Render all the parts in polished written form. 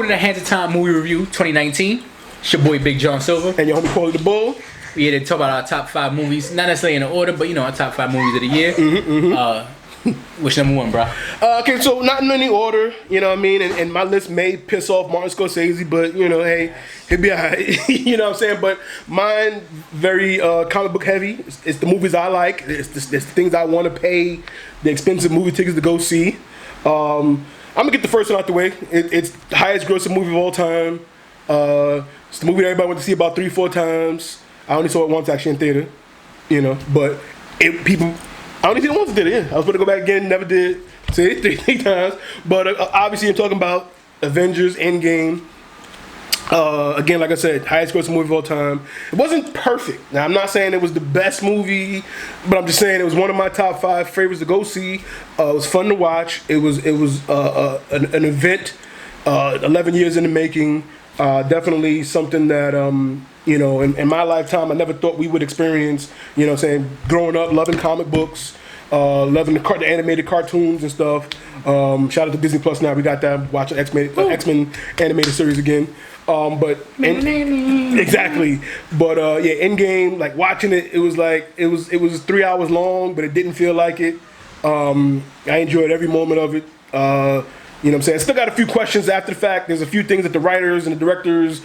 According to Hands of Time Movie Review 2019, it's your boy Big John Silver. And your homie Paulie the Bull. We here to talk about our top 5 movies, not necessarily in order, but our top 5 movies of the year. Which number one, bro? Okay, so not in any order, you know what I mean? And my list may piss off Martin Scorsese, but, hey, he'll be all right. You know what I'm saying? But mine, very comic book heavy. It's the movies I like. It's the things I want to pay the expensive movie tickets to go see. I'm going to get the first one out the way. It's the highest grossing movie of all time. It's the movie that everybody went to see about 3-4 times. I only saw it once actually in theater, but I only seen it once in theater, yeah. I was going to go back again, never did. See it 3 times. But obviously I'm talking about Avengers Endgame. Again, like I said, highest grossing movie of all time. It wasn't perfect. Now, I'm not saying it was the best movie, but I'm just saying it was one of my top 5 favorites to go see. It was fun to watch. It was an event, 11 years in the making. Definitely something that, in my lifetime, I never thought we would experience, growing up, loving comic books, loving the animated cartoons and stuff. Shout out to Disney Plus now. We got that, watching X-Men animated series again. Exactly. But Endgame, like watching it, it was 3 hours long, but it didn't feel like it. I enjoyed every moment of it. You know what I'm saying? Still got a few questions after the fact. There's a few things that the writers and the directors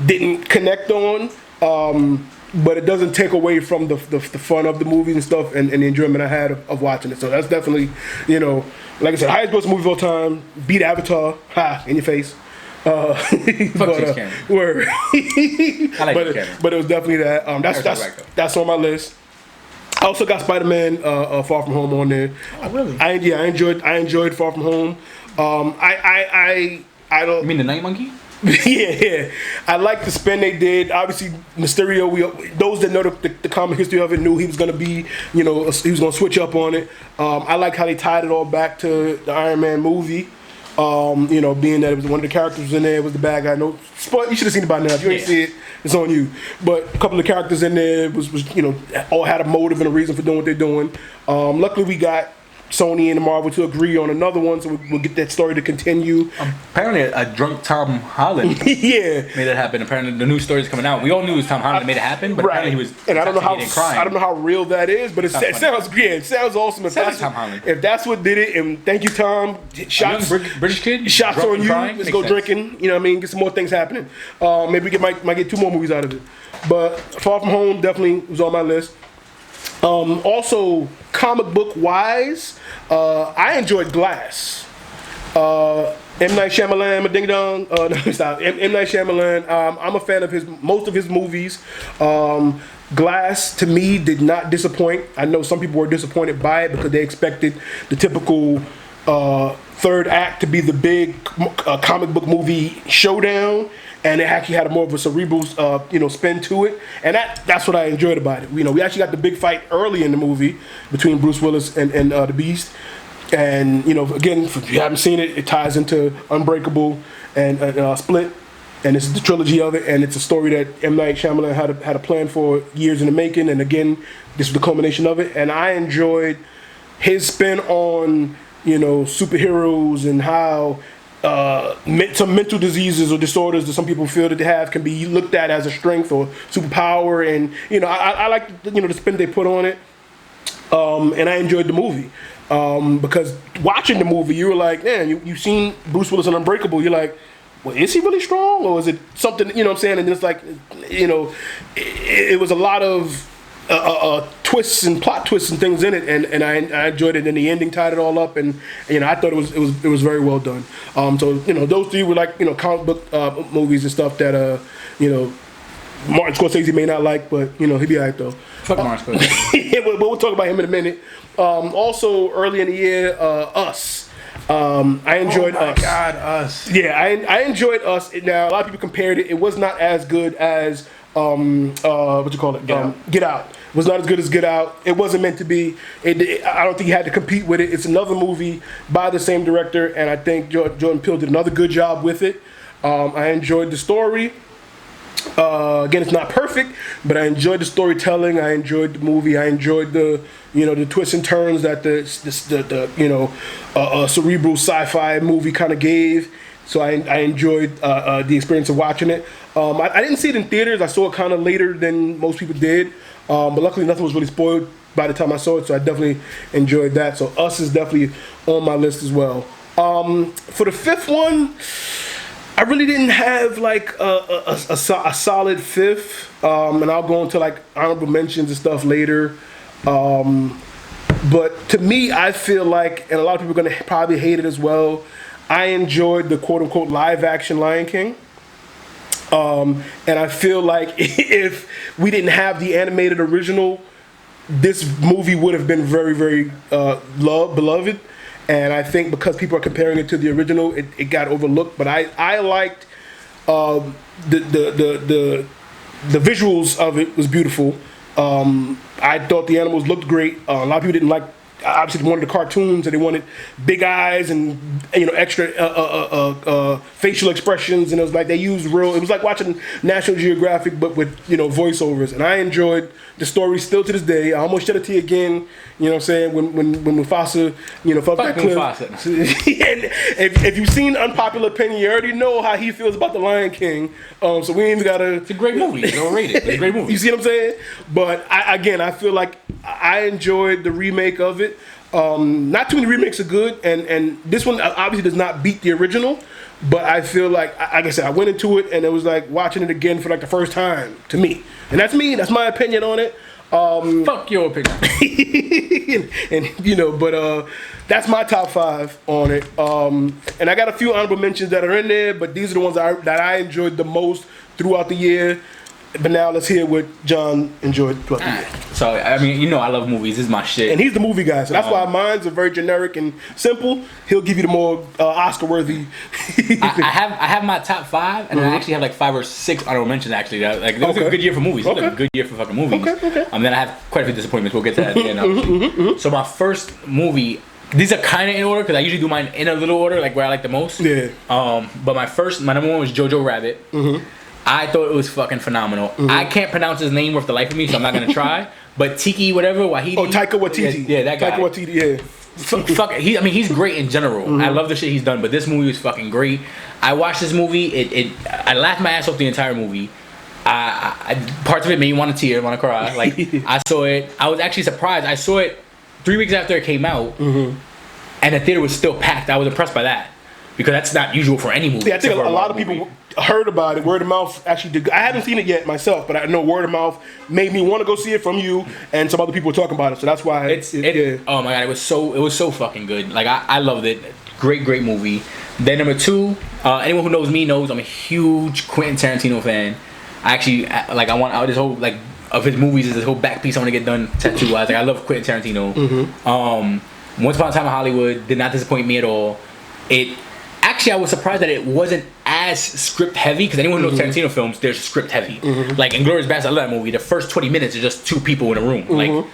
didn't connect on. But it doesn't take away from the fun of the movie and stuff and the enjoyment I had of watching it. So that's definitely, like I said, highest grossing movie of all time. Beat Avatar. Ha, in your face. Fuck James Cameron. Word. I like James Cameron. But it was definitely that. That's on my list. I also got Spider-Man Far From Home on there. Oh, really? I enjoyed Far From Home. I don't. You mean the Night Monkey? yeah. I like the spin they did. Obviously, Mysterio. Those that know the comic history of it knew he was going to be. He was going to switch up on it. I like how they tied it all back to the Iron Man movie. Being that it was one of the characters in there was the bad guy. No, you should have seen it by now. If you didn't see it, it's on you. But a couple of characters in there was all had a motive and a reason for doing what they're doing. Luckily, we got Sony and Marvel to agree on another one, so we'll get that story to continue. Apparently, a drunk Tom Holland made that happen. Apparently, the new story is coming out. We all knew it was Tom Holland that made it happen, but apparently he was. And I don't know how real that is, but it sounds awesome. If that's what did it, and thank you, Tom. Shots, British kid. Shots on you. Crying, let's go sense. Drinking. Get some more things happening. Maybe we might get 2 more movies out of it. But Far From Home definitely was on my list. Also, comic book wise, I enjoyed Glass. M. Night Shyamalan, ding dong. No, stop. M. Night Shyamalan. I'm a fan of most of his movies. Glass to me did not disappoint. I know some people were disappointed by it because they expected the typical third act to be the big comic book movie showdown. And it actually had more of a cerebral, spin to it, and that's what I enjoyed about it. We actually got the big fight early in the movie between Bruce Willis and the Beast, and again, if you haven't seen it, it ties into Unbreakable and Split, and it's the trilogy of it, and it's a story that M. Night Shyamalan had a plan for years in the making, and again, this was the culmination of it, and I enjoyed his spin on superheroes and how. Some mental diseases or disorders that some people feel that they have can be looked at as a strength or superpower, and I like the spin they put on it, and I enjoyed the movie because watching the movie you were like, man, you've seen Bruce Willis in Unbreakable, you're like, well, is he really strong or is it something, what I'm saying, and it's like, it was a lot of twists and plot twists and things in it, and I enjoyed it. And the ending tied it all up, and I thought it was very well done. So those 3 were like comic book movies and stuff that Martin Scorsese may not like, but he'd be alright though. Fuck Martin Scorsese. Yeah, but we'll talk about him in a minute. Also early in the year, Us. I enjoyed Us. Oh my God, Us. Yeah, I enjoyed Us. Now a lot of people compared it. It was not as good as what you call it? Get Out. It was not as good as Get Out. It wasn't meant to be. I don't think he had to compete with it. It's another movie by the same director, and I think Jordan Peele did another good job with it. I enjoyed the story. Again, it's not perfect, but I enjoyed the storytelling. I enjoyed the movie. I enjoyed the twists and turns that the cerebral sci-fi movie kind of gave. so I enjoyed the experience of watching it. I didn't see it in theaters. I saw it kind of later than most people did, but luckily nothing was really spoiled by the time I saw it, so I definitely enjoyed that. So Us is definitely on my list as well. For the fifth one, I really didn't have like a solid fifth, and I'll go into like honorable mentions and stuff later. But to me, I feel like, and a lot of people are going to probably hate it as well, I enjoyed the quote-unquote live-action Lion King. And I feel like if we didn't have the animated original, this movie would have been very, very beloved. And I think because people are comparing it to the original, it got overlooked. But I liked the visuals of it was beautiful. I thought the animals looked great. A lot of people didn't like. Obviously, they wanted the cartoons and they wanted big eyes and extra facial expressions, and it was like they used real. It was like watching National Geographic, but with voiceovers. And I enjoyed the story still to this day. I almost shed a tear again. You know what I'm saying? When Mufasa fell off that cliff. And if you've seen Unpopular Opinion, you already know how he feels about the Lion King. So we ain't even gotta. It's a great movie. It's overrated. It's a great movie. You see what I'm saying? But I feel like I enjoyed the remake of it. Not too many remakes are good, and this one obviously does not beat the original. But I feel like I said, I went into it and it was like watching it again for like the first time to me, and that's me. That's my opinion on it. Fuck your opinion. but that's my top 5 on it. And I got a few honorable mentions that are in there, but these are the ones that I enjoyed the most throughout the year. But now let's hear what John enjoyed throughout the year. So, I mean, I love movies. This is my shit. And he's the movie guy, so that's why mine's are very generic and simple. He'll give you the more Oscar-worthy. I have my top 5, and I actually have like 5 or 6 honorable mentions, actually. Like, it was a good year for movies. It was a good year for fucking movies. Okay. Then I have quite a few disappointments. We'll get to that at the end. So my first movie, these are kind of in order, because I usually do mine in a little order, like where I like the most. Yeah. But my number 1 was Jojo Rabbit. I thought it was fucking phenomenal. I can't pronounce his name worth the life of me, so I'm not gonna try. But Tiki, whatever, Wahidi. Oh, Taika Waititi. Yeah, that guy. Taika Waititi, yeah. Fuck, he's great in general. I love the shit he's done, but this movie was fucking great. I watched this movie. I laughed my ass off the entire movie. Parts of it made me want to tear, want to cry. Like I saw it. I was actually surprised. I saw it 3 weeks after it came out, and the theater was still packed. I was impressed by that, because that's not usual for any movie. Yeah, I think a lot of people heard about it. Word of mouth actually did. I haven't seen it yet myself, but I know word of mouth made me want to go see it from you, and some other people were talking about it. So that's why yeah. Oh my god, it was so fucking good. Like I loved it. Great movie. Then number 2, anyone who knows me knows I'm a huge Quentin Tarantino fan. I actually I want this whole of his movies is this whole back piece I want to get done tattoo wise. Like I love Quentin Tarantino. Once Upon a Time in Hollywood did not disappoint me at all. Actually, I was surprised that it wasn't as script heavy, because anyone who knows Tarantino films, there's script heavy. Like Inglourious Basterds, I love that movie. The first 20 minutes are just 2 people in a room. Like,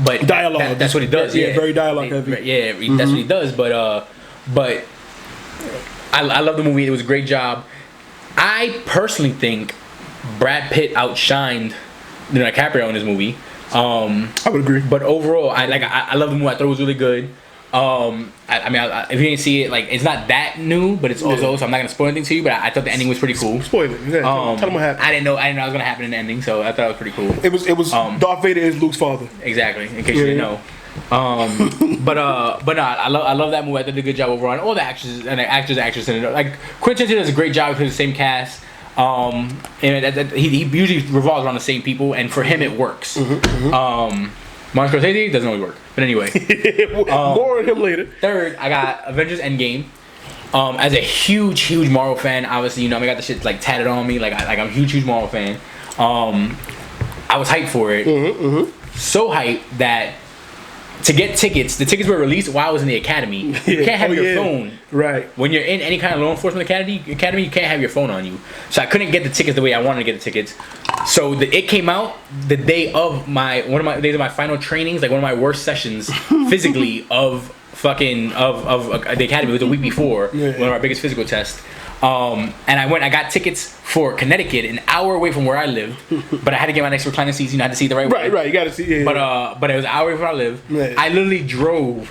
but dialogue. That's what he does. Yeah, very dialogue heavy. Yeah, that's what he does. But I love the movie. It was a great job. I personally think Brad Pitt outshined DiCaprio in this movie. I would agree. But overall, I love the movie. I thought it was really good. If you didn't see it, it's not that new, but it's also, so I'm not gonna spoil anything to you. But I thought the ending was pretty cool. Spoil it. Yeah, tell them what happened. I didn't know it was gonna happen in the ending, so I thought it was pretty cool. It was Darth Vader is Luke's father. Exactly. In case you didn't know. But no, I love that movie. I did a good job overall. And all the actors and actresses in it. Like Quentin Tarantino does a great job because the same cast. And he usually revolves around the same people, and for him it works. Martin Scorsese doesn't always work, but anyway. More on him later. Third, I got Avengers Endgame. As a huge Marvel fan, obviously, I got the shit tatted on me. I'm a huge Marvel fan. I was hyped for it. So hyped that to get tickets, the tickets were released while I was in the academy. You can't have your phone. Right. When you're in any kind of law enforcement academy, you can't have your phone on you. So I couldn't get the tickets the way I wanted to get the tickets. So it came out the day of one of my days of my final trainings, one of my worst sessions physically of the academy. It was a week before, one of our biggest physical tests. And I got tickets for Connecticut, an hour away from where I lived, but I had to get my next recliner seats. I had to see the right way. Right. You got to see. Yeah. But it was an hour away from where I live. Right. I literally drove.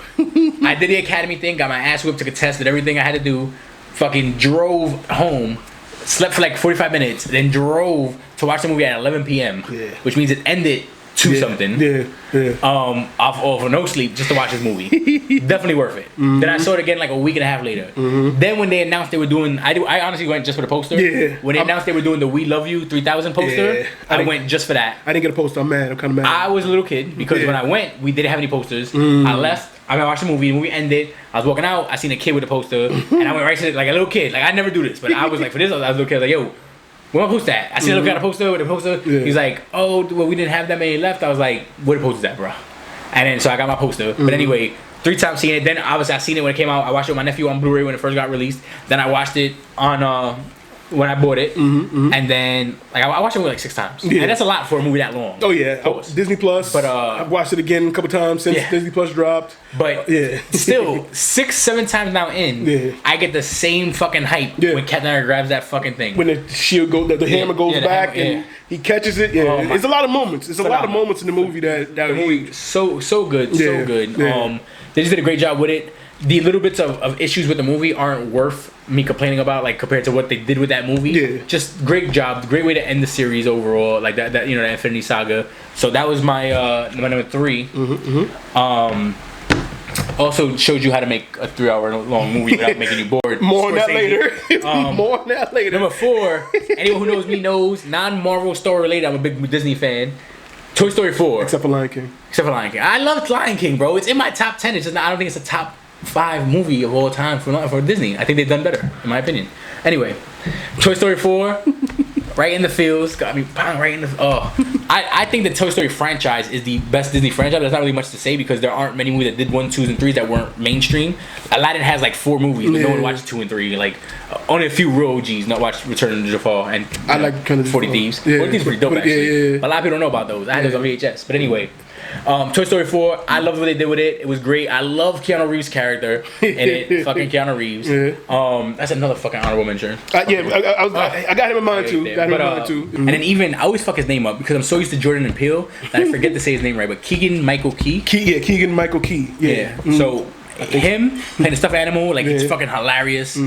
I did the academy thing, got my ass whipped, took a test, did everything I had to do fucking drove home, slept for like 45 minutes, then drove to watch the movie at 11 p.m. Yeah. Which means it ended to something. Off of no sleep just to watch this movie. Definitely worth it. Then I saw it again like a week and a half later. Then when they announced they were doing, I honestly went just for the poster. Yeah. When they announced they were doing the We Love You 3000 poster, Yeah. I went just for that. I didn't get a poster. I'm mad. I'm kind of mad. I was a little kid because when I went, we didn't have any posters. I left. I watched the movie. The movie ended. I was walking out. I seen a kid with a poster, and I went right to it like a little kid. Like I never do this, but I was like, for this, I was a little kid. Like, yo, where my poster at? I seen a little kid on a poster with a poster. Yeah. He's like, oh, well, we didn't have that many left. I was like, where the posters at, bro? And then so I got my poster. But anyway, 3 times seeing it. Then obviously I seen it when it came out. I watched it with my nephew on Blu-ray when it first got released. Then I watched it on when I bought it, and then like I watched it like 6 times. Yeah. And that's a lot for a movie that long. Oh yeah, Disney Plus. But I've watched it again a couple times since Disney Plus dropped. But Yeah. still, 6-7 times now in, I get the same fucking hype when Captain America grabs that fucking thing. When the shield the hammer goes the back hammer, and he catches it. Yeah, it's a lot of moments. It's a lot of moments in the movie that the movie so good, so Yeah. good. Yeah. They just did a great job with it. The little bits of issues with the movie aren't worth me complaining about, like compared to what they did with that movie. Yeah. Just great job, great way to end the series overall, like that the Infinity Saga. So that was my number 3. Also showed you how to make a 3-hour long movie without making you bored. More on that later. Um, More on that later. Number 4, anyone who knows me knows, non-Marvel story related, I'm a big Disney fan. Toy Story 4. Except for Lion King. Except for Lion King. I loved Lion King, bro. It's in my top 10. It's just not, I don't think it's a top 5 movie of all time for Disney. I think they've done better, in my opinion. Anyway, Toy Story 4, right in the feels. Got me bang, right in the. Oh, I think the Toy Story franchise is the best Disney franchise. There's not really much to say because there aren't many movies that did 1, 2s, and 3s that weren't mainstream. Aladdin has like 4 movies, but no one watched 2 and 3. Like only a few real OGs not watched Return of the Jafar and I like kind of 40 Thieves. Yeah. 40 Thieves is pretty dope actually. Yeah. But a lot of people don't know about those. I had those on VHS. But anyway. Toy Story 4, I love what they did with it. It was great. I love Keanu Reeves' character in it. Fucking Keanu Reeves. Yeah. That's another fucking honorable mention. I got him in mind too. Got him in mind too. And then even I always fuck his name up because I'm so used to Jordan and Peele that I forget to say his name right. But Keegan Michael Key. Keegan Michael Key. Yeah. So him playing the stuffed animal, like it's fucking hilarious.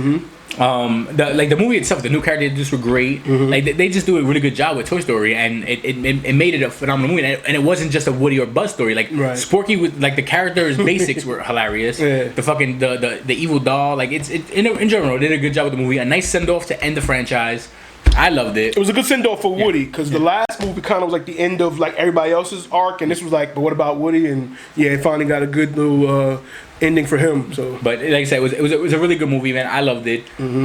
The movie itself, the new character they introduced were great. Like they just do a really good job with Toy Story, and it made it a phenomenal movie. And it wasn't just a Woody or Buzz story. Like Sporky with like the characters' basics were hilarious. The fucking the evil doll, like it's in general, they did a good job with the movie. A nice send off to end the franchise. I loved it. It was a good send off for Woody because the last movie kind of was like the end of like everybody else's arc, and this was like, but what about Woody? And yeah, it finally got a good little ending for him. So, but like I said, it was a really good movie, man. I loved it. It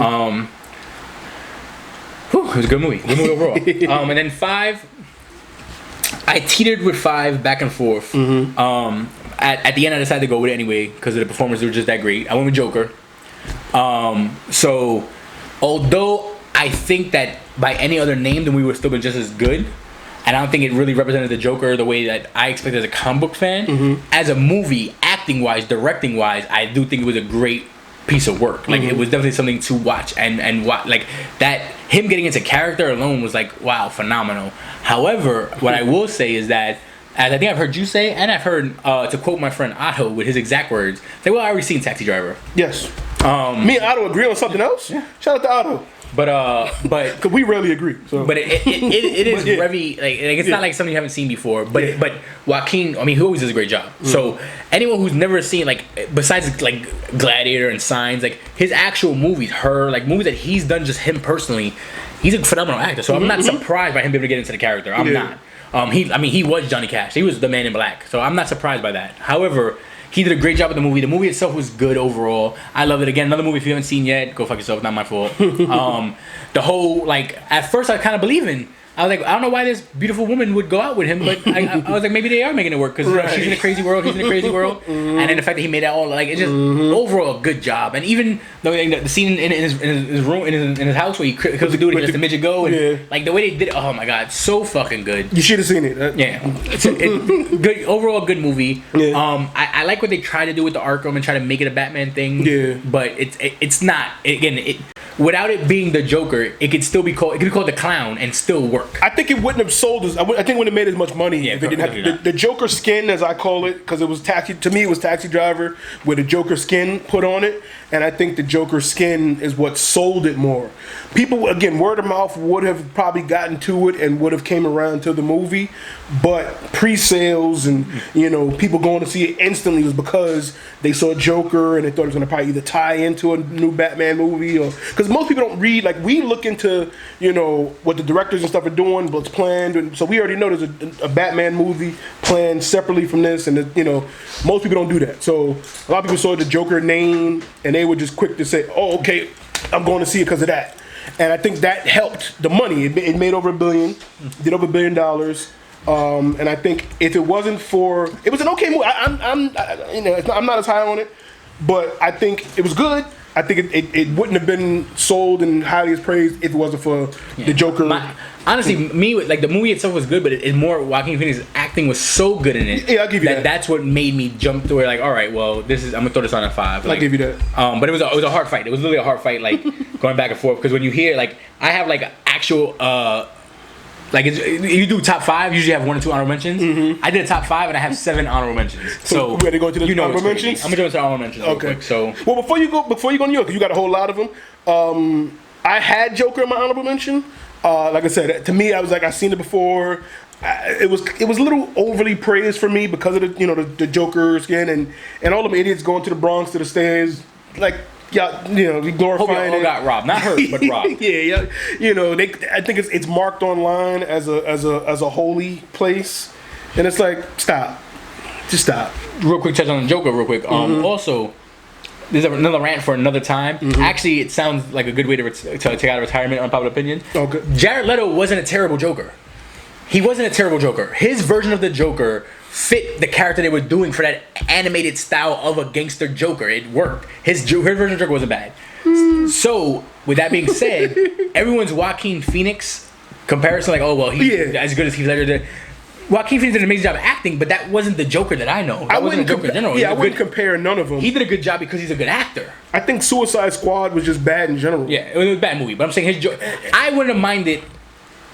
was a good movie. Good movie overall. And then 5, I teetered with 5 back and forth. At the end, I decided to go with it anyway because the performances were just that great. I went with Joker. So, although I think that by any other name, then we would still been just as good. And I don't think it really represented the Joker the way that I expected as a comic book fan. As a movie, acting-wise, directing-wise, I do think it was a great piece of work. Like it was definitely something to watch and watch. Like that, him getting into character alone was like, wow, phenomenal. However, what I will say is that, as I think I've heard you say, and I've heard, to quote my friend Otto with his exact words, say, well, I already seen Taxi Driver. Yes. Me and Otto agree on something else. Yeah. Shout out to Otto. But because we rarely agree. So. But it is very like it's not like something you haven't seen before. But but Joaquin, I mean, he always does a great job. So anyone who's never seen like besides like Gladiator and Signs, like his actual movies, like movies that he's done just him personally, he's a phenomenal actor. So I'm not surprised by him being able to get into the character. I'm not. He was Johnny Cash. He was the Man in Black. So I'm not surprised by that. However, he did a great job with the movie. The movie itself was good overall. I loved it. Again, another movie if you haven't seen yet, go fuck yourself. Not my fault. The whole, like, at first I kind of believe in. I was like, I don't know why this beautiful woman would go out with him, but I was like, maybe they are making it work because she's in a crazy world, he's in a crazy world, and then the fact that he made that all like it's just overall a good job. And even the scene in his room in his house where he kills the dude and he lets the midget go, and like the way they did it, oh my god, so fucking good. You should have seen it. Yeah, it's good overall, good movie. Yeah. I like what they try to do with the Arkham and try to make it a Batman thing. Yeah, but it's not again without it being the Joker, it could still be called. It could be called the Clown and still work. I think it wouldn't have sold as. I think it wouldn't have made as much money if it didn't probably have the Joker skin, as I call it, because it was taxi. To me, it was Taxi Driver with a Joker skin put on it, and I think the Joker skin is what sold it more. People, again, word of mouth would have probably gotten to it and would have came around to the movie, but pre-sales and people going to see it instantly was because they saw Joker and they thought it was going to probably either tie into a new Batman movie, or because most people don't read, like, we look into what the directors and stuff are doing, what's planned, and so we already know there's a Batman movie planned separately from this, and most people don't do that. So a lot of people saw the Joker name and they were just quick to say, oh, okay, I'm going to see it because of that. And I think that helped the money. It made over $1 billion, did over $1 billion. And I think if it wasn't for, it was an okay movie. I'm not as high on it, but I think it was good. I think it wouldn't have been sold and highly praised if it wasn't for the Joker. Honestly, like, the movie itself was good, but it's more Joaquin Phoenix's acting was so good in it. Yeah, I'll give you that. That's what made me jump to where, like, all right, well, I'm gonna throw this on a 5. Like, I'll give you that. But it was a hard fight. It was literally a hard fight, like going back and forth. Because when you hear, like, I have like actual like, you do top 5, you usually have 1 or 2 honorable mentions. Mm-hmm. I did a top 5 and I have 7 honorable mentions. So we're gonna go to the honorable mentions. I'm gonna go into honorable mentions. Okay. Real quick, so well, before you go to New York, because you got a whole lot of them. I had Joker in my honorable mention. Like I said, to me, I was like, I've seen it before. It was a little overly praised for me because of the Joker skin and all them idiots going to the Bronx to the stairs, like, yeah, glorifying it. Got robbed, not hurt, but robbed. yeah. I think it's marked online as a holy place, and it's like, just stop. Real quick, touch on the Joker, real quick. Also, there's another rant for another time. Mm-hmm. Actually, it sounds like a good way to take out of retirement, unpopular opinion. Okay. Jared Leto wasn't a terrible Joker. He wasn't a terrible Joker. His version of the Joker fit the character they were doing for that animated style of a gangster Joker. It worked. His version of Joker wasn't bad. So, with that being said, everyone's Joaquin Phoenix comparison, like, oh, well, he's as good as Heath Ledger did. Joaquin Phoenix did an amazing job acting, but that wasn't the Joker that I know. That wasn't a Joker in general. Yeah, I wouldn't compare none of them. He did a good job because he's a good actor. I think Suicide Squad was just bad in general. Yeah, it was a bad movie, but I'm saying I wouldn't have minded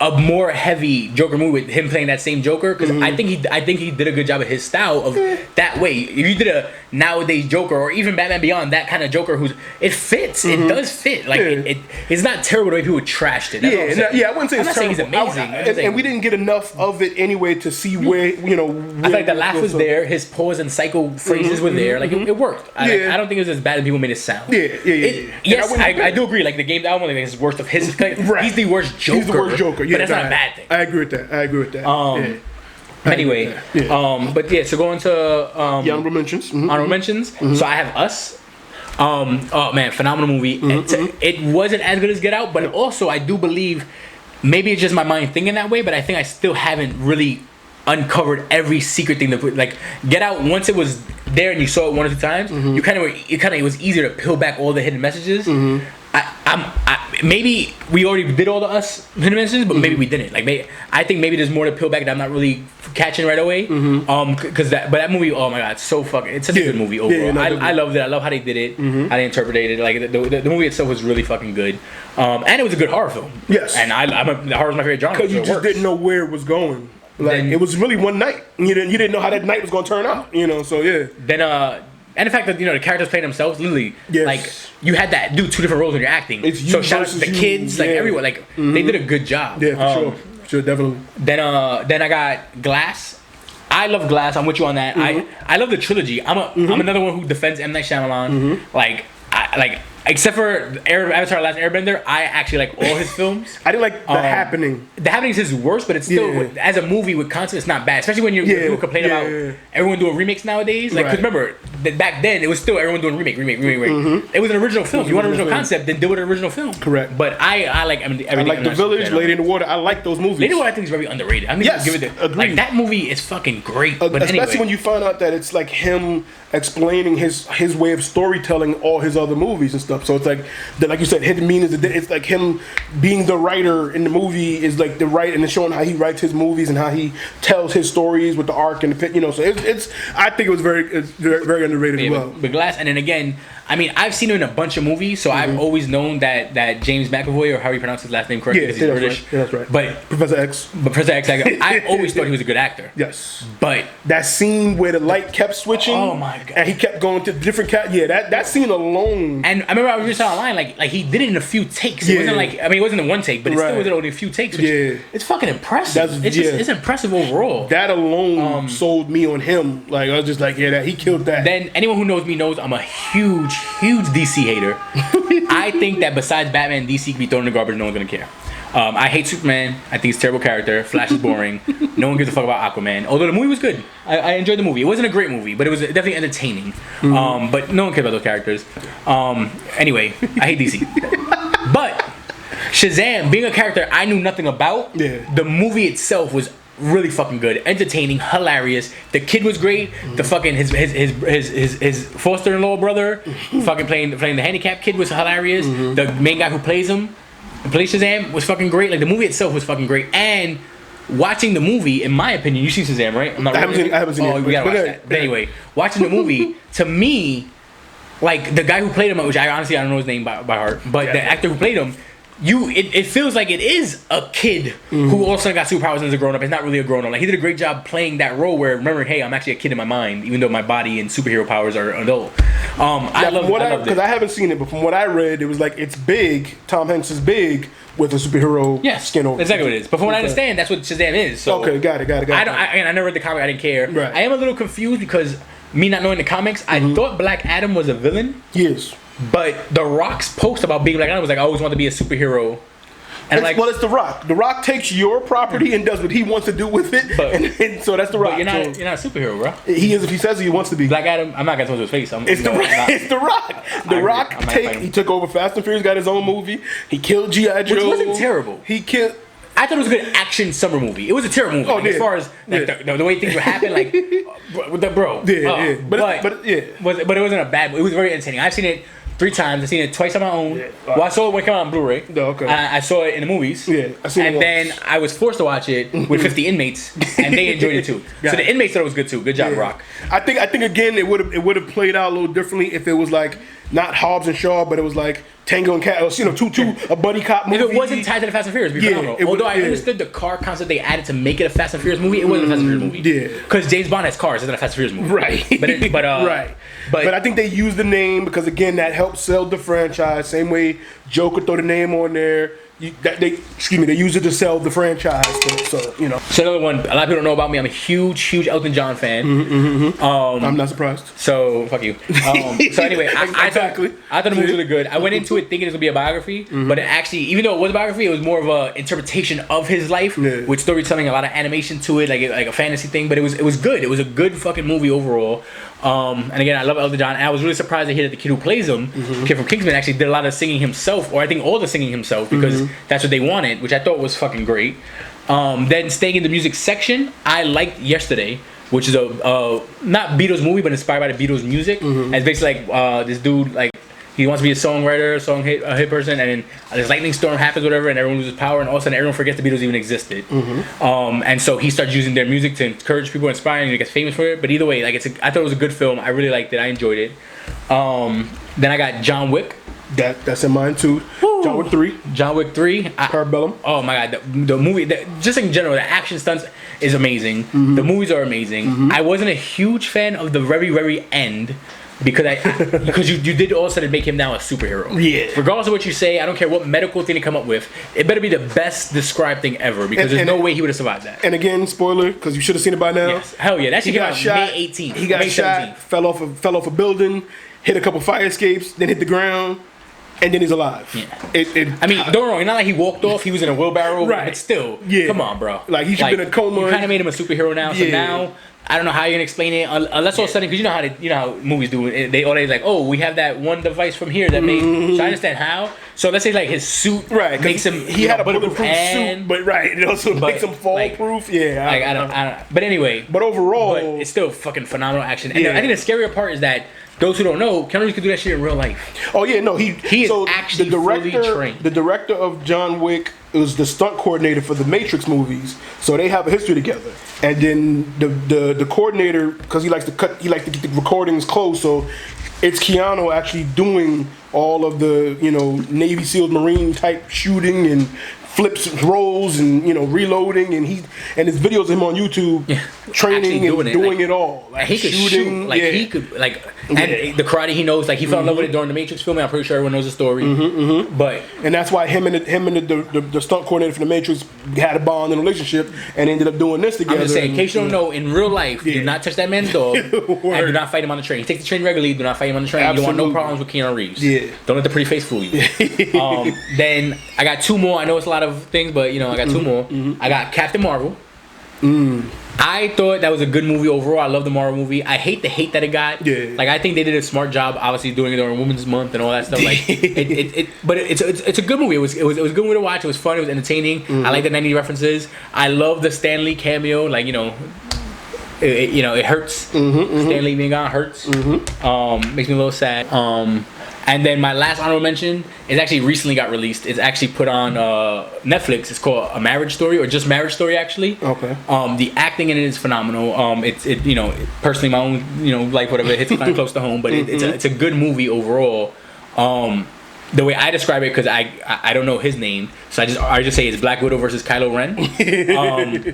a more heavy Joker movie with him playing that same Joker, because I think he did a good job of his style of that way. If you did a nowadays Joker or even Batman Beyond, that kind of Joker it fits. It does fit. Like it's not terrible the way people trashed it. That's I wouldn't say it's terrible. He's amazing. And we didn't get enough of it anyway to see where I feel like the laugh was there. His pause and psycho phrases were there. Like it worked. I don't think it was as bad as people made it sound. Yes, I do agree. Like the game album, I think is worst of his. Right. He's the worst Joker. He's the worst Joker. But that's not a bad thing. I agree with that. Anyway, so going to honorable mentions. Honorable mentions. So I have Us. Oh man, phenomenal movie. It wasn't as good as Get Out, but also I do believe maybe it's just my mind thinking that way, but I think I still haven't really uncovered every secret thing that like Get Out. Once it was there and you saw it 1 or 2 times, it was easier to peel back all the hidden messages. Maybe we already did all the Us hidden messages, but maybe we didn't. Like, I think maybe there's more to peel back that I'm not really catching right away. But that movie, oh my god, it's so fucking, it's such a good movie overall. I loved it. I love how they did it, how they interpreted it. Like the movie itself was really fucking good, and it was a good horror film. Yes, and the horror is my favorite genre because you just didn't know where it was going. Like it was really one night. You didn't know how that night was going to turn out. So yeah. Then and the fact that the characters playing themselves, literally, like you had that do 2 different roles when you're acting. So shout out to the kids, like everyone, like they did a good job. Yeah, for sure, definitely. Then I got Glass. I love Glass. I'm with you on that. I love the trilogy. I'm another one who defends M. Night Shyamalan. Except for Avatar: Last Airbender, I actually like all his films. I didn't like The Happening. The Happening is his worst, but it's still as a movie with content, it's not bad. Especially when people complain about everyone doing remakes nowadays. Like, because remember back then it was still everyone doing remake. It was an original film. You want an original concept, then do it an original film. Correct. But I like everything. I like The Village, Lady in the Water. I like those movies. Lady in the Water I think is very underrated. I think give it agreed. Like that movie is fucking great. But especially when you find out that it's like him explaining his way of storytelling all his other movies and stuff. So it's like you said, hidden meanings. It's like him being the writer in the movie is like the right, and it's showing how he writes his movies and how he tells his stories with the arc and the pit. So it's I think it was very underrated Yeah, as well. but Glass, and then again, I mean, I've seen him in a bunch of movies, so I've always known that James McAvoy, or how you pronounce his last name correctly, Yeah, because he's that's British. right. Yeah, that's right. But Professor X. Professor X, I always thought he was a good actor. Yes. But That scene where the light kept switching. Oh, my God. And he kept going to different yeah, that scene alone. and I remember I was just online, like he did it in a few takes. It wasn't like, I mean, it wasn't in one take, but it still Right. was only a few takes. Which Yeah. it's fucking impressive. That's- It's yeah. just, it's impressive overall. That alone sold me on him. Like I was just like, yeah, that he killed that. Then anyone who knows me knows I'm a huge DC hater. I think that besides Batman, DC can be thrown in the garbage. No one's gonna care. I hate Superman. I think he's a terrible character. Flash is boring. No one gives a fuck about Aquaman. Although the movie was good. I enjoyed the movie. It wasn't a great movie, but it was definitely entertaining. But no one cares about those characters. Anyway, I hate DC. But Shazam, being a character I knew nothing about, the movie itself was really fucking good, entertaining, hilarious. The kid was great. The fucking his foster-in-law brother, fucking playing the handicapped kid was hilarious. The main guy who plays Shazam was fucking great. Like the movie itself was fucking great. And watching the movie, in my opinion, you've seen Shazam, right? I haven't seen it. Oh, we gotta watch that. But anyway, watching the movie, to me, like the guy who played him, which I honestly I don't know his name by heart, but the actor who played him. It feels like it is a kid who all of a sudden got superpowers and is a grown up. It's not really a grown up. Like he did a great job playing that role where remember, hey, I'm actually a kid in my mind, even though my body and superhero powers are adult. I loved it because I haven't seen it, but from what I read, it was like it's big. Tom Hanks is big with a superhero skin over. Exactly what it is. But from what I understand, that's what Shazam is. So okay, got it. I never read the comic. I didn't care. Right. I am a little confused because me not knowing the comics, I thought Black Adam was a villain. Yes. But The Rock's post about being Black Adam was like, I always wanted to be a superhero. And well, it's The Rock. The Rock takes your property and does what he wants to do with it, and so that's The Rock. But you're not a superhero, bro. He is if he says he wants to be. Black Adam. I'm not gonna tell his face. It's The Rock. The Rock he took over Fast and Furious, got his own movie. He killed G.I. Joe. Which wasn't terrible. He killed. I thought it was a good action summer movie. It was a terrible movie. As far as like, the way things would happen, like bro. Yeah. But it wasn't a bad movie. It was very entertaining. I've seen it 3 times. I've seen it twice on my own. Well, I saw it when it came out on Blu-ray. Okay. I saw it in the movies. Yeah, I seen it and then I was forced to watch it with 50 inmates, and they enjoyed it too. So the inmates thought it was good too. Good job, Rock. I think again it would have played out a little differently if it was like not Hobbs and Shaw, but it was like Tango and Cat, a buddy cop movie. If it wasn't tied to the Fast and Furious, it'd be phenomenal. Although I understood the car concept they added to make it a Fast and Furious movie, it wasn't a Fast and Furious movie. Yeah. Because James Bond has cars, it's not a Fast and Furious movie. Right. Right. But I think they used the name because again that helps sell the franchise. Same way Joker throw the name on there. They use it to sell the franchise. So you know. So another one, a lot of people don't know about me. I'm a huge Elton John fan. I'm not surprised. So fuck you. So anyway, I thought the movie was really good. I went into it thinking it was gonna be a biography, but it actually, even though it was a biography, it was more of a interpretation of his life with storytelling, a lot of animation to it, like a fantasy thing. But it was good. It was a good fucking movie overall. And again, I love Elton John, and I was really surprised to hear that the kid who plays him, the kid from Kingsman, actually did a lot of singing himself, or I think all the singing himself, because that's what they wanted, which I thought was fucking great. Then staying in the music section, I liked Yesterday, which is a not Beatles movie, but inspired by the Beatles music. And it's basically like this dude, like he wants to be a songwriter, a hit person, and then this lightning storm happens, whatever, and everyone loses power, and all of a sudden everyone forgets the Beatles even existed. And so he starts using their music to encourage people, inspire, and he gets famous for it. But either way, like I thought it was a good film. I really liked it. I enjoyed it. Then I got John Wick. That's in mine too. Woo. John Wick 3. John Wick 3. Parabellum. Oh my god, the movie, just in general, the action stunts is amazing. The movies are amazing. I wasn't a huge fan of the very end. Because you did all of a sudden make him now a superhero. Yeah. Regardless of what you say, I don't care what medical thing to come up with. It better be the best described thing ever, because there's no way he would have survived that. And again, spoiler, because you should have seen it by now. Yes. Hell yeah, that shit came out May 18th. He got May shot, 17th. fell off a building, hit a couple fire escapes, then hit the ground, and then he's alive. Yeah. I mean, don't get me wrong, not like he walked off, he was in a wheelbarrow, but still, come on, bro. Like he should have been a coma. You kind of made him a superhero now, so now I don't know how you're gonna explain it, unless all of a sudden, because you know how movies do it. They always like, oh, we have that one device from here that made. So I understand how. So let's say like his suit makes him. He had a bulletproof suit, but it also makes him fall proof. I don't. But anyway. But overall, it's still fucking phenomenal action. And I think the scarier part is that those who don't know, Keanu Reeves could do that shit in real life. Oh yeah, no, he is so actually the director, fully trained. The director of John Wick was the stunt coordinator for the Matrix movies, so they have a history together. And then the coordinator, because he likes to get the recordings close, so it's Keanu actually doing all of the Navy SEALs, Marine type shooting and flips, rolls, and reloading, and his videos of him on YouTube training and doing it all. Like he could shoot, like he could and the karate he knows. Like he fell in love with it during the Matrix filming. I'm pretty sure everyone knows the story. But and that's why him and the stunt coordinator for the Matrix had a bond and relationship, and ended up doing this together. I'm just saying, in case you don't know, in real life, do not touch that man's dog, and do not fight him on the train. He takes the train regularly. Do not fight him on the train. Absolutely. You don't want no problems with Keanu Reeves. Yeah. Don't let the pretty face fool you. Then I got two more. I know it's a lot of things, but I got two more. I got Captain Marvel. I thought that was a good movie overall. I love the Marvel movie. I hate the hate that it got. Yeah. Like I think they did a smart job, obviously doing it during Women's Month and all that stuff. Like but it's a good movie. It was a good movie to watch. It was fun. It was entertaining. I like the 90s references. I love the Stan Lee cameo. Like it hurts. Stan Lee being gone hurts. Makes me a little sad. And then my last honorable mention is actually recently got released. It's actually put on Netflix. It's called A Marriage Story, or just Marriage Story, actually. Okay. The acting in it is phenomenal. Personally, my own life, whatever, it hits kind of close to home, but it's a good movie overall. The way I describe it, because I don't know his name, so I just say it's Black Widow versus Kylo Ren.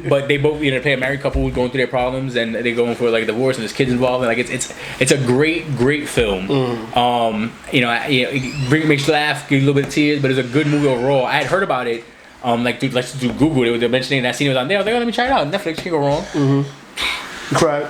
But they both play a married couple who's going through their problems, and they're going for like a divorce, and there's kids involved. And, like it's a great film. It makes you laugh, give you a little bit of tears, but it's a good movie overall. I had heard about it, let's do Google. They're mentioning that scene was on there. I was like, let me try it out. Netflix can't go wrong. You cried?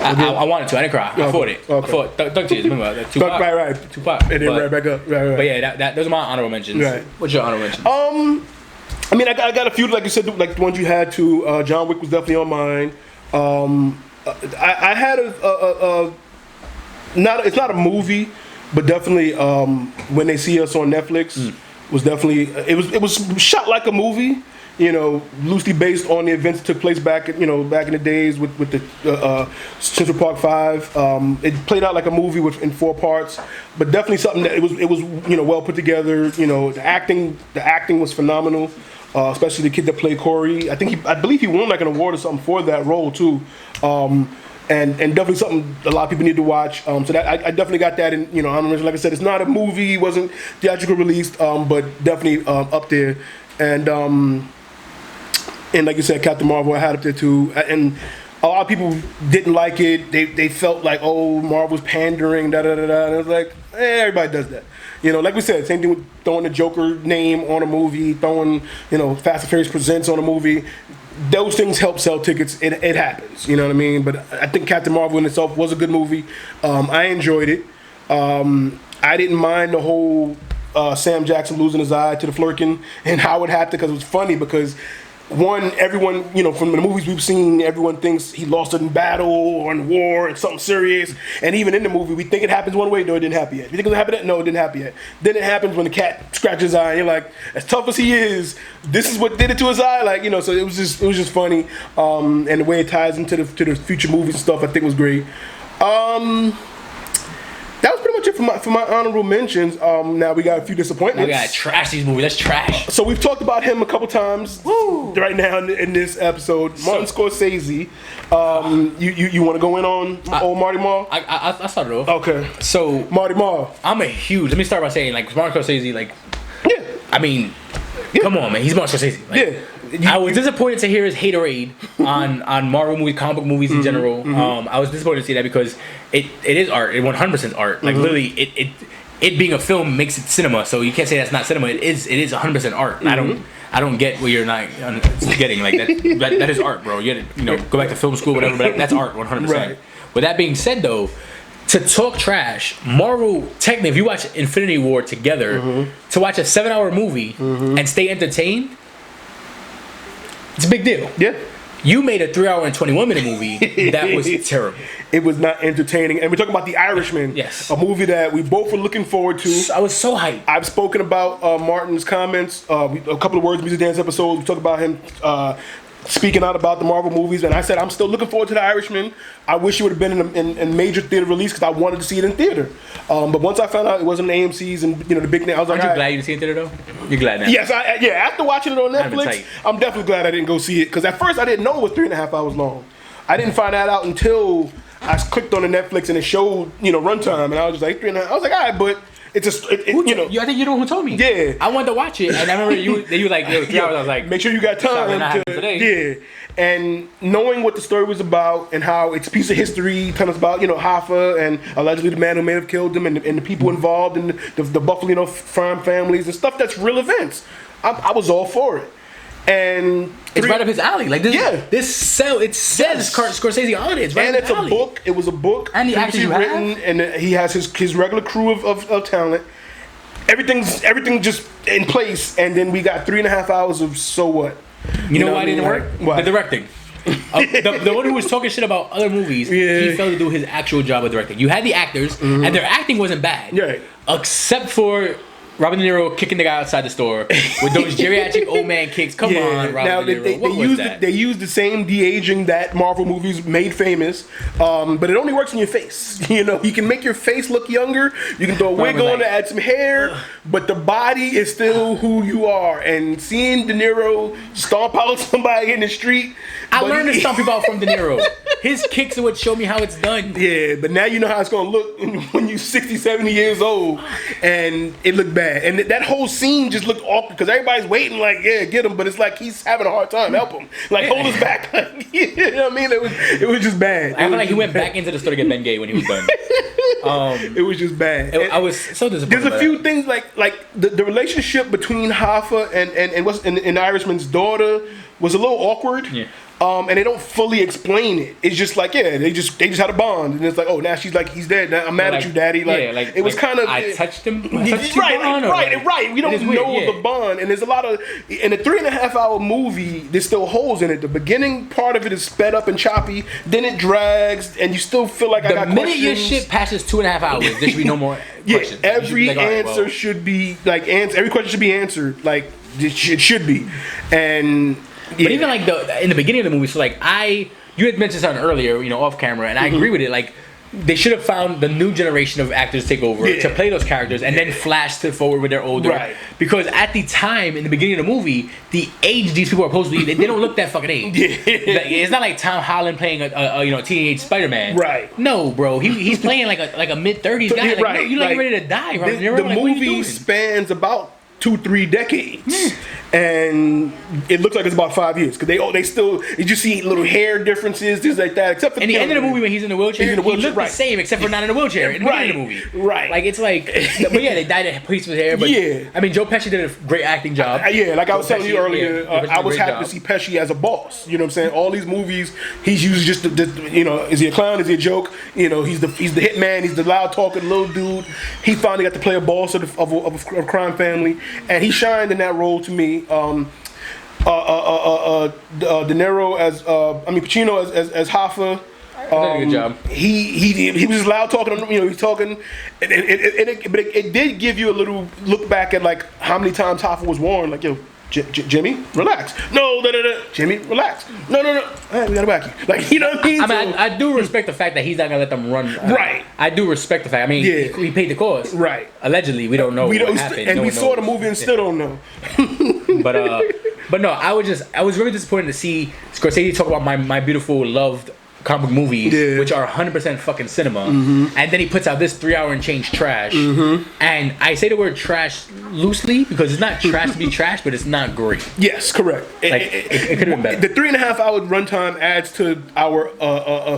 I wanted to. I didn't cry. I fought it. Okay. I fought Thug Tears. Remember Tupac? Right. Tupac. And then right back up. Right. But yeah, those are my honorable mentions. Right. What's your honorable mentions? I mean, I got a few, like you said, like the ones you had too. John Wick was definitely on mine. I had it's not a movie, but definitely When They See Us on Netflix was definitely it was shot like a movie. Loosely based on the events that took place back in the days with the Central Park 5. It played out like a movie in 4 parts, but definitely something that it was well put together. The acting was phenomenal, especially the kid that played Corey. I believe he won like an award or something for that role too. And definitely something a lot of people need to watch. So that I definitely got that in. Like I said, it's not a movie, it wasn't theatrically released, but definitely up there. And like you said, Captain Marvel, I had up there too. And a lot of people didn't like it. They felt like, oh, Marvel's pandering, da da da da. And it was like, everybody does that. Like we said, same thing with throwing the Joker name on a movie, throwing, Fast and Furious Presents on a movie. Those things help sell tickets. It happens, you know what I mean? But I think Captain Marvel in itself was a good movie. I enjoyed it. I didn't mind the whole Sam Jackson losing his eye to the Flurkin and how it happened, because it was funny because everyone, from the movies we've seen, everyone thinks he lost it in battle or in war and something serious. And even in the movie, we think it happens one way. No, it didn't happen yet. You think it happened? No, it didn't happen yet. Then it happens when the cat scratches his eye. And you're like, as tough as he is, this is what did it to his eye. Like, so it was just funny. And the way it ties into the future movies and stuff, I think was great. That was pretty much it for my honorable mentions. Now we got a few disappointments. We gotta trash these movies. Let's trash. So we've talked about him a couple times right now in this episode. Martin Scorsese. You want to go in on old Marty Marr? I started off. Okay. So Marty Marr. I'm a huge. Let me start by saying, like, Martin Scorsese. Like, yeah. I mean, come on, man. He's Martin Scorsese. Like, yeah. I was disappointed to hear his haterade on Marvel movies, comic book movies in general. I was disappointed to see that because it is art. It 100% art. Like literally, it being a film makes it cinema. So you can't say that's not cinema. It is 100% art. I don't get what you're not getting. Like that is art, bro. You gotta, go back to film school, whatever. But that's art, 100%. Right. With that being said, though, to talk trash, Marvel, technically, if you watch Infinity War together, to watch a 7-hour movie and stay entertained, it's a big deal. Yeah. You made a 3-hour and 21-minute movie that was terrible. It was not entertaining. And we're talking about The Irishman. Yes. A movie that we both were looking forward to. I was so hyped. I've spoken about Martin's comments. A couple of Words Music Dance episodes. We talked about him speaking out about the Marvel movies, and I said I'm still looking forward to The Irishman. I wish it would have been in major theater release because I wanted to see it in theater. But once I found out it wasn't AMC's and the big name, I was like, aren't you glad you didn't see it in theater though? You're glad now? Yes, after watching it on Netflix, tight. I'm definitely glad I didn't go see it because at first I didn't know it was 3.5 hours long. I didn't find that out until I clicked on the Netflix and it showed runtime, and I was just like 3.5. I was like, all right, but it's I think you know who told me. Yeah, I wanted to watch it, and I remember you were like, yo, 3 hours. I was like, make sure you got time not happening today. Yeah, and knowing what the story was about and how it's a piece of history, telling us about Hoffa and allegedly the man who may have killed him and the people involved in the Buffalo crime families and stuff that's real events. I was all for it. And it's right up his alley. Like this, it says Scorsese on it. It's right and up his it's alley. a book. It was a book. And the actors you written, have, and he has his regular crew of talent. Everything just in place, and then we got 3.5 hours of so what? You know why it didn't work? Why? The directing. The one who was talking shit about other movies, he failed to do his actual job of directing. You had the actors, and their acting wasn't bad, except for Robert De Niro kicking the guy outside the store with those geriatric old man kicks. Come on, Robert De Niro. They used the same de-aging that Marvel movies made famous, but it only works in your face. You can make your face look younger. You can throw a wig on to add some hair, but the body is still who you are. And seeing De Niro stomp out somebody in the street, I learned to stomp people out from De Niro. His kicks are what show me how it's done. Yeah, but now you know how it's gonna look when you're 60, 70 years old, and it looked bad. And that whole scene just looked awkward because everybody's waiting, like, yeah, get him, but it's like he's having a hard time. Help him, like hold us back. You know what I mean? It was just bad. I feel like he went back into the store to get Ben Gay when he was done. It was just bad. I was so disappointed. There's a few things like the relationship between Hoffa and the Irishman's daughter was a little awkward. Yeah. And they don't fully explain it. It's just like, they just had a bond, and it's like, oh, now she's like, he's dead. Now I'm mad at you, daddy. Like, it was kind of I touched him. Right. We don't know the bond, and there's a lot of in a 3.5 hour movie. There's still holes in it. The beginning part of it is sped up and choppy. Then it drags, and you still feel like I got questions. The minute your shit passes 2.5 hours, there should be no more questions. Every answer should be like every question should be answered. Like it should be, and. But even like in the beginning of the movie, so like you had mentioned something earlier, off camera, and I agree with it. Like they should have found the new generation of actors to take over to play those characters, and then flash to forward when they're older. Right. Because at the time in the beginning of the movie, the age these people are supposed to be, they don't look that fucking age. It's not like Tom Holland playing a teenage Spider-Man. Right. No, bro, he's playing like a mid-30s guy. Like, right. You're like ready to die. Right? The movie spans about 2-3 decades, and it looks like it's about 5 years because they still you just see little hair differences, things like that. Except for the end of the movie when he's in the wheelchair, he looked the same except for not in a wheelchair in the beginning of the movie. Right. Like it's like, but yeah, they dyed a piece of hair. But I mean, Joe Pesci did a great acting job. Like I was telling you earlier, I was happy to see Pesci as a boss. You know what I'm saying? All these movies, he's usually just is he a clown? Is he a joke? He's the hitman. He's the loud talking little dude. He finally got to play a boss of a crime family. And he shined in that role to me. De Niro Pacino as Hoffa. Did a good job. He was loud talking. He's talking, but it did give you a little look back at like how many times Hoffa was warned. Like, Jimmy, relax. No, Jimmy, relax. No. Hey, we gotta whack you. Like, you know what I mean? I mean, I do respect the fact that he's not gonna let them run. Right. I do respect the fact. I mean, he paid the cost. Right. Allegedly, we don't know what happened. And we saw the movie and still don't know. But no, I was really disappointed to see Scorsese talk about my beautiful loved comic book movies, which are 100% fucking cinema, and then he puts out this 3 hour and change trash. And I say the word trash loosely because it's not trash to be trash, but it's not great. Yes, correct. It could have been better. The 3.5 hour runtime adds to our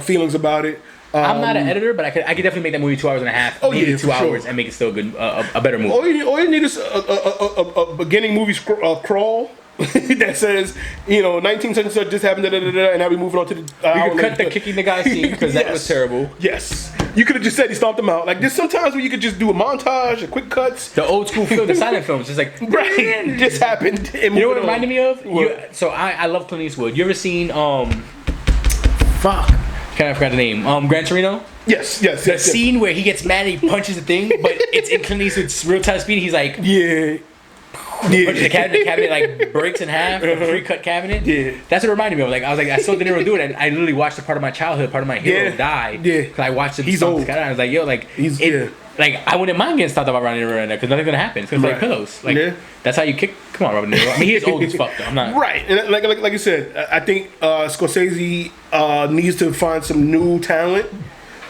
feelings about it. I'm not an editor, but I could definitely make that movie 2 hours and a half, maybe 2 hours, and make it still good, a better movie. All you need is a beginning movie crawl. That says, 19 such and such just happened, and now we're moving on to the. You could cut the kicking the guy scene because that was terrible. Yes, you could have just said he stomped him out. Like there's sometimes where you could just do a montage, a quick cuts. The old school film, the silent films, just like right, just happened. You know what it reminded me of? I love Clint Eastwood. You ever seen Can't forget the name. Gran Torino. Yes. The scene where he gets mad and he punches the thing, but it's in Clint Eastwood's real time speed. He's like, Yeah. the cabinet like breaks in half, a pre-cut cabinet. Yeah. That's what it reminded me of. Like I was like, I saw De Niro do it, and I literally watched a part of my childhood, part of my hero Yeah. die. Yeah. Because I watched him. He's stomp old. this guy down. I was like, yo, like Yeah. Like I wouldn't mind getting stopped up by Robert De Niro right now because nothing's gonna happen. It's gonna be like Right. pillows. Like Yeah. that's how you kick. Come on, Robert De Niro. I mean, he is old as fuck though. I'm not. Right, and like you said, I think Scorsese needs to find some new talent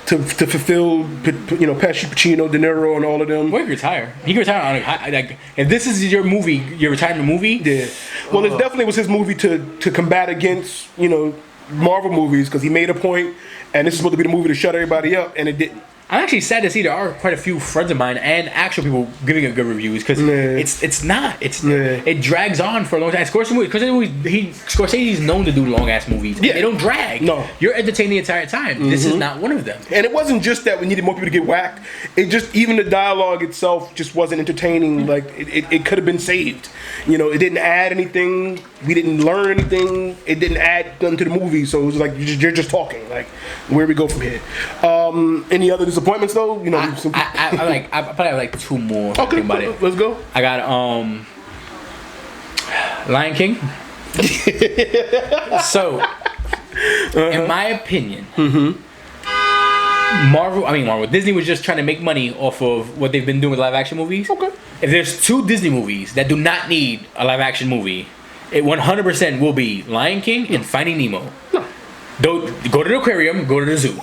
to fulfill, Pesci, Pacino, De Niro, and all of them. Where he retire? He can retire on like if this is your movie, your retirement movie. Yeah. Well, it definitely was his movie to combat against Marvel movies because he made a point, and this is supposed to be the movie to shut everybody up, and it didn't. I'm actually sad to see there are quite a few friends of mine and actual people giving it good reviews because it drags on for a long time. Scorsese's known to do long ass movies. Yeah. They don't drag. No. You're entertained the entire time. This is not one of them. And it wasn't just that we needed more people to get whacked. It just, even the dialogue itself just wasn't entertaining. Like, it could have been saved. It didn't add anything. We didn't learn anything. It didn't add nothing to the movie. So it was like, you're just talking. Like, where we go from here? Any other disappointments, though? I probably have like two more. Okay, Think about it. let's go. I got Lion King. So, in my opinion, Disney was just trying to make money off of what they've been doing with live action movies. Okay. If there's two Disney movies that do not need a live action movie, it 100% will be Lion King and Finding Nemo. No. Don't go to the aquarium, go to the zoo.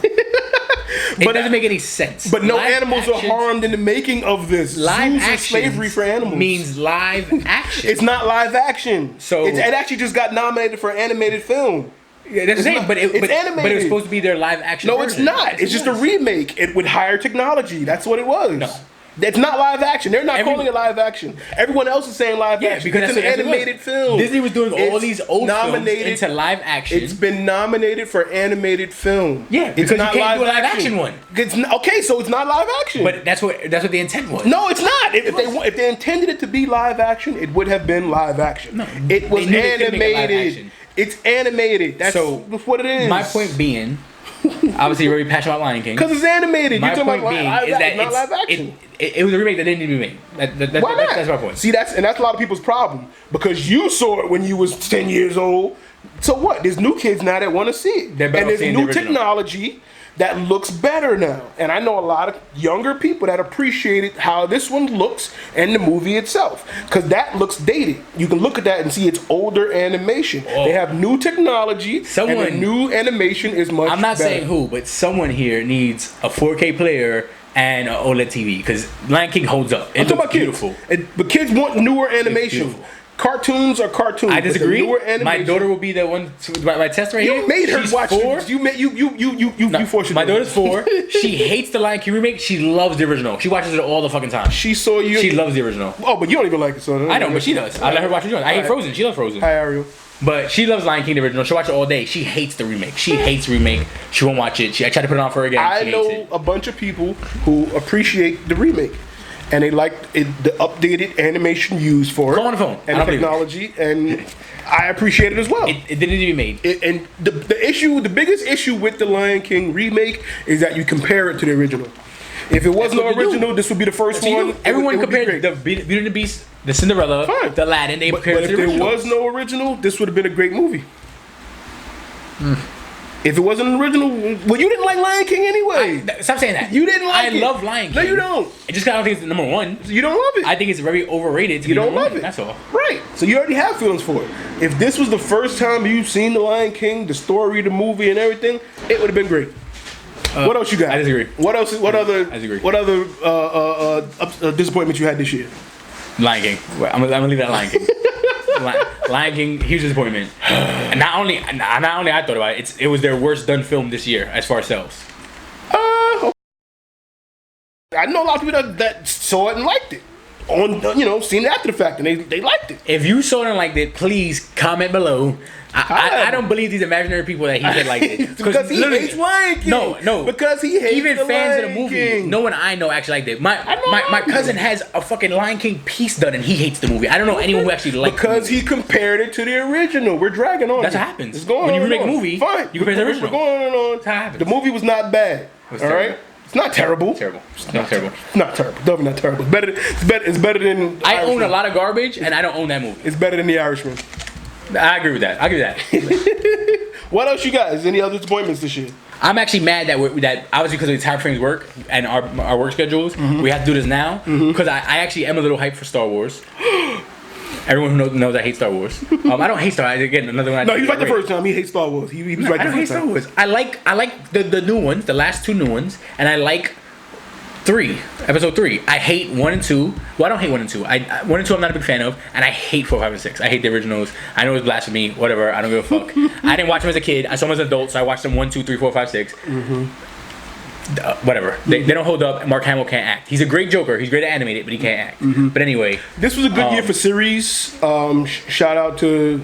It doesn't make any sense. But no Live animals are harmed in the making of this. Live Zoos are action slavery for animals. means live action. It's not live action. So- it actually just got nominated for animated film. Yeah, that's the same, not- but it's but it animated. was supposed to be their live action. No, it's version. not. Yes, It's it just a was. remake. It with higher technology. That's what it was. No. It's not live action. They're not calling it live action. Everyone else is saying live Yeah, action. because it's an that's what it animated film. Disney was doing all It's these old films into live action. It's been nominated for animated film. Yeah, because you can't do a live action one. Okay, so it's not live action. But that's what the intent was. No, it's not. If they intended it to be live action, it would have been live action. No, it was they knew they couldn't make it live animated. action. It's animated. That's what it is. My point being, obviously you're very passionate about Lion King. Because it's animated. My You're talking point about being live, is that not live action. it was a remake that didn't need to be made. Why not? That's my point. See, that's a lot of people's problem because you saw it when you was 10 years old. So what? There's new kids now that want to see it, They're better and off there's seeing the new original. technology that looks better now. And I know a lot of younger people that appreciated how this one looks and the movie itself because that looks dated. You can look at that and see it's older animation. Oh. They have new technology, and the new animation is much. I'm not better. saying who, but someone here needs a 4K player and an OLED TV because Lion King holds up. It I'm talking looks about beautiful. kids. But kids want newer animation. beautiful. Cartoons are cartoons. I but the disagree. newer My animation- daughter will be the one. My test right here. You made her She's watch. 4. You forced her. My to. daughter's 4. She hates the Lion King remake. She loves the original. She watches it all the fucking time. She saw you. She loves the original. Oh, but you don't even like it, so I know, but she does. I let her watch the original. I hate Frozen. She loves Frozen. Hi, Ariel. But she loves Lion King the original. She'll watch it all day. She hates the remake. She hates remake. She won't watch it. I tried to put it on for her again. I She hates know it. a bunch of people who appreciate the remake, and they like the updated animation used for it, Call on the phone. I and don't believe it. technology, and I appreciate it as well. It didn't need to be made. And the biggest issue with the Lion King remake is that you compare it to the original. If it wasn't what the they do. original, this would be the first See, one. everyone it would be compared great. the Beauty and the Beast, the Cinderella, Fine. the Aladdin. They But compared if to the there original. was no original, this would have been a great movie. If it wasn't an original, well, you didn't like Lion King anyway. Stop saying that. You didn't like it. I love Lion King. No, you don't. It just 'cause I don't think it's number one. You don't love it. I think it's very overrated. To You be don't number love one. it. That's all. Right. So you already have feelings for it. If this was the first time you've seen The Lion King, the story, the movie, and everything, it would have been great. What else you got? I disagree. What else? What other? I disagree. What other disappointments you had this year? Lion King. Well, I'm gonna leave that Lion King. Lion King, huge disappointment. And not only I thought about it, it was their worst done film this year as far as sales. I know a lot of people that saw it and liked it. Seen it after the fact, and they liked it. If you saw it and liked it, please comment below. I don't believe these imaginary people that he said liked it. Because he literally- hates Lion King. No. Because he hates even the fans of Lion the movie. King. No one I know actually liked it. My I know. cousin has a fucking Lion King piece done and he hates the movie. I don't know anyone who actually liked Because the movie. he compared it to the original. We're dragging on. That's here. what happens. It's going When you on remake and a on. movie, fine. you compare it to the original. We're going on and on. That's how it happens. The movie was not bad. was All terrible. right. It's not terrible. Terrible. Not terrible. Not terrible. Definitely not terrible. It's better than. I own a lot of garbage, and I don't own that movie. It's better than The Irishman. I agree with that. I agree with that. What else you guys? Any other disappointments this year? I'm actually mad that that obviously because of the time frames work and our work schedules, we have to do this now. Because I actually am a little hyped for Star Wars. Everyone who knows I hate Star Wars. I don't hate Star Wars. Again, another one. No, he's right the first time. He hates Star Wars. He was right I the don't hate first Star time. Wars. I like the new ones, the last two new ones, and I like 3, episode 3. I hate 1 and 2. Well, I don't hate 1 and 2. 1 and 2 I'm not a big fan of, and I hate 4, 5, and 6. I hate the originals. I know it's blasphemy, whatever. I don't give a fuck. I didn't watch them as a kid. I saw them as an adult, so I watched them 1, 2, 3, 4, 5, 6. Whatever. They don't hold up. Mark Hamill can't act. He's a great Joker. He's great at animated, but he can't act. But anyway, This was a good year for series. Shout out to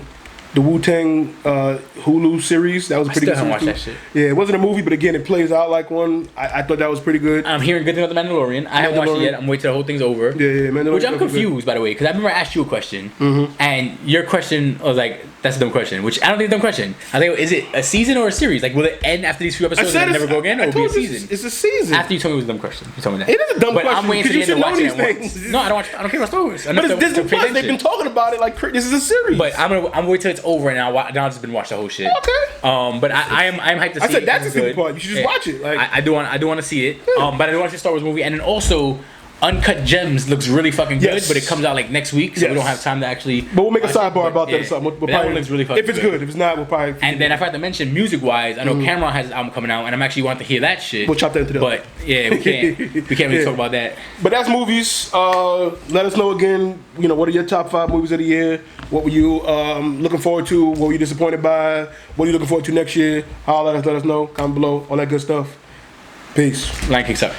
the Wu-Tang Hulu series. That was a pretty still good haven't series watched too. that shit. Yeah, it wasn't a movie, but again, it plays out like one. I thought that was pretty good. I'm hearing good things about The Mandalorian. I haven't watched it Mandalorian. yet. I'm waiting till the whole thing's over. Yeah, Mandalorian Which I'm definitely good. confused, by the way, because I remember I asked you a question, and your question was like, "That's a dumb question." Which I don't think it's a dumb question. I think, is it a season or a series? Like, will it end after these few I episodes said and then it's- never go again, or I will it be a told you season? It's a season. After you told me it was a dumb question, you told me that. It is a dumb but question, I'm waiting to 'cause the you end to should watch know it at these once. things. No, I don't care about Star Wars. But it's Disney Plus. They've been talking about it like this is a series. But I'm waiting till it's over and I'll just been watch the whole shit. Okay. But I'm hyped to see I said it. that's the It's stupid good. part. You should just Yeah. watch it. Like I do want to see it. But I do want to see the Star Wars movie, and then also Uncut Gems looks really fucking good, Yes. but it comes out like next week, so we Yes. don't have time to actually. But we'll make a watch it. sidebar But about that yeah. or something. We'll But that probably, one looks really fucking if it's good. If it's not, we'll probably. And then I forgot to mention music wise, I know Cameron has his album coming out, and I'm actually wanting to hear that shit. We'll chop that into the But yeah, we can't really Yeah. talk about that. But that's movies. Let us know again. What are your top 5 movies of the year? What were you looking forward to? What were you disappointed by? What are you looking forward to next year? Let us know. Comment below. All that good stuff. Peace. Line kicks up.